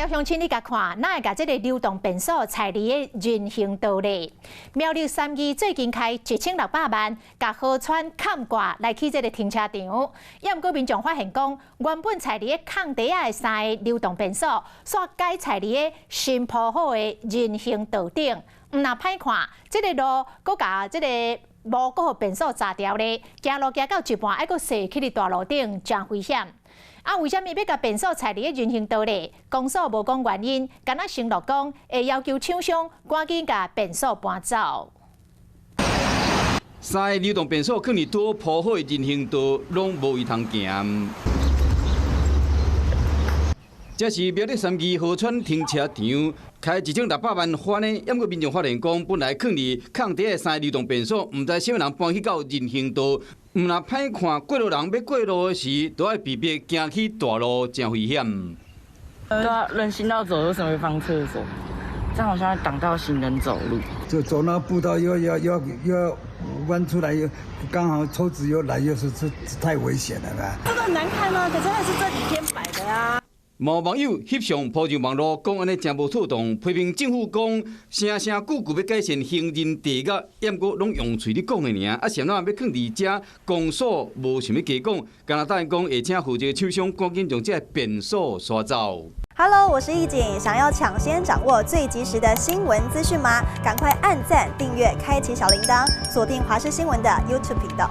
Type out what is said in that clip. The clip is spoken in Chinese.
要乡亲，你甲看，哪会甲这个流动便所彩礼的人行道呢？苗栗3义最近开1600万，甲河川坎挂来起这个停车场。也毋过民众发现讲，原本彩礼的空地啊的3个流动便所，煞改彩礼的新铺好的人行道顶。毋若歹看，这个路搁甲这个路搁互便所砸掉咧，行路行到一半，还搁踅去伫大路顶，真危险。啊，为什么要甲便所拆离的人行道咧？公所无讲原因，敢若承诺讲会要求厂商赶紧甲便所搬走。3个流动便所放伫多铺好的人行道，拢无位通行。这是苗栗3义河川停车场开1600万翻的，也过民众发现讲，本来放伫空地的3个流动便所，唔知啥物人搬去到人行道。毋若歹看，过路人要过路时，都要避免行去大路，真危险。对啊，人行道走为什么会放厕所？这样好像会挡到行人走路。就走那步道要弯出来，刚好车子又来，又是太危险了啦。这个很难看啊，可真的是这几天摆的啊。某网友翕相铺上网络，讲安尼真无妥当，批评政府讲声句句要改善行人地价，也毋过拢用嘴咧讲的尔，啊，嫌咱要放伫遮，公所无想要加讲，敢若答应讲会请负责厂商赶紧将这便所刷走。Hello， 我是易景，想要抢先掌握最及时的新闻资讯吗？赶快按赞、订阅、开启小铃铛，锁定华视新闻的 YouTube 频道。